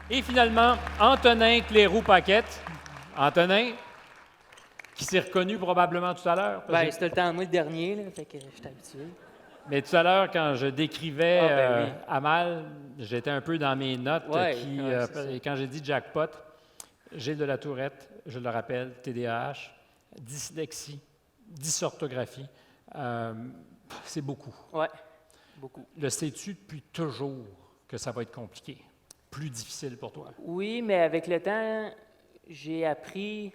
Et finalement, Antonin Cléroux-Paquette. Antonin, qui s'est reconnu probablement tout à l'heure. Ben, c'était le temps de moi le dernier, là, fait que je suis habitué. Mais tout à l'heure, quand je décrivais Oui. Amal, j'étais un peu dans mes notes c'est et quand j'ai dit jackpot, Gilles de la Tourette, je le rappelle, TDAH, dyslexie, dysorthographie, c'est beaucoup. Oui, beaucoup. Le sais-tu depuis toujours que ça va être compliqué, plus difficile pour toi? Oui, mais avec le temps, j'ai appris.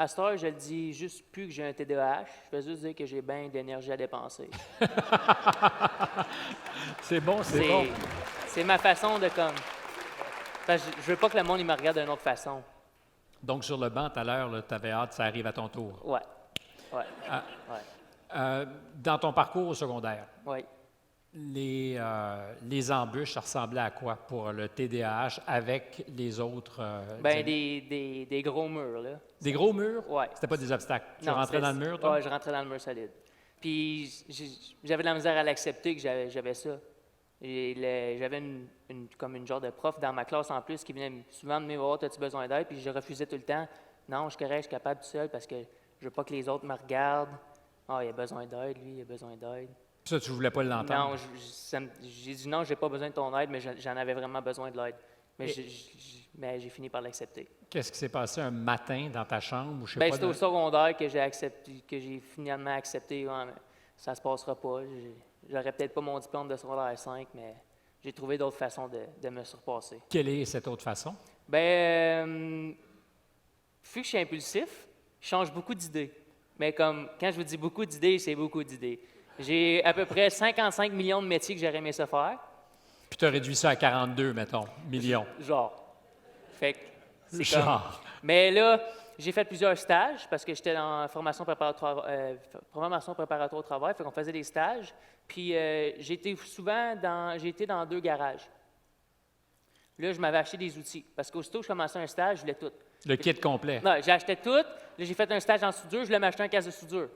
À cette heure, je le dis juste plus que j'ai un TDAH. Je vais juste dire que j'ai bien d'énergie à dépenser. C'est bon, c'est bon. C'est ma façon de comme. Parce que je veux pas que le monde il me regarde d'une autre façon. Donc, sur le banc, tout à l'heure, tu avais hâte que ça arrive à ton tour. Ouais. Dans ton parcours au secondaire, Ouais. les embûches, ça ressemblait à quoi pour le TDAH avec les autres? Des gros murs, là. Des gros murs? Ouais. C'était pas des obstacles. Tu Non, rentrais dans le mur, toi? Oui, je rentrais dans le mur solide. Puis j'avais de la misère à l'accepter que j'avais ça. J'avais comme une genre de prof dans ma classe en plus qui venait souvent de me voir, as-tu besoin d'aide? Puis je refusais tout le temps. Non, je suis correct, je suis capable tout seul parce que je veux pas que les autres me regardent. Ah, il a besoin d'aide, lui, il a besoin d'aide. Ça, tu voulais pas l'entendre? Non, j'ai dit non, j'ai pas besoin de ton aide, mais j'en avais vraiment besoin de l'aide. Mais j'ai fini par l'accepter. Qu'est-ce qui s'est passé un matin dans ta chambre? Ou je sais Bien, pas, c'était au secondaire que j'ai finalement accepté. Ouais, mais ça se passera pas. J'aurais peut-être pas mon diplôme de secondaire 5, mais j'ai trouvé d'autres façons de me surpasser. Quelle est cette autre façon? Bien, vu que je suis impulsif, je change beaucoup d'idées. Mais comme quand je vous dis beaucoup d'idées, c'est beaucoup d'idées. J'ai à peu près 55 millions de métiers que j'aurais aimé ça faire. Puis tu as réduit ça à 42, mettons, millions. Genre. Fait que c'est Genre. Mais là, j'ai fait plusieurs stages parce que j'étais en formation préparatoire au travail, fait qu'on faisait des stages. Puis j'ai été dans 2 garages. Là, je m'avais acheté des outils parce qu'aussitôt que je commençais un stage, je voulais tout. Le kit complet. Non, j'ai acheté tout. Là, j'ai fait un stage en soudure, je voulais m'acheter un casque de soudure.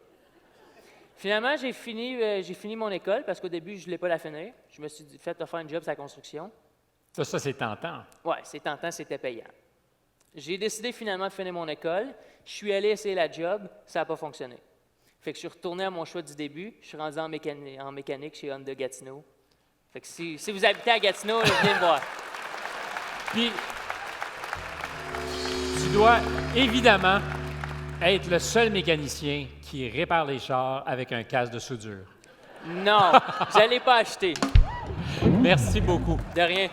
Finalement, j'ai fini mon école parce qu'au début, je ne voulais pas la finir. Je me suis fait offrir un job sur la construction. Ça c'est tentant. Oui, c'est tentant, c'était payant. J'ai décidé finalement de finir mon école. Je suis allé essayer la job, ça n'a pas fonctionné. Fait que je suis retourné à mon choix du début. Je suis rendu en mécanique chez Honda Gatineau. Fait que si vous habitez à Gatineau, venez me voir. Puis, tu dois évidemment être le seul mécanicien qui répare les chars avec un casque de soudure. Non, je ne l'ai pas acheté. Merci beaucoup. De rien.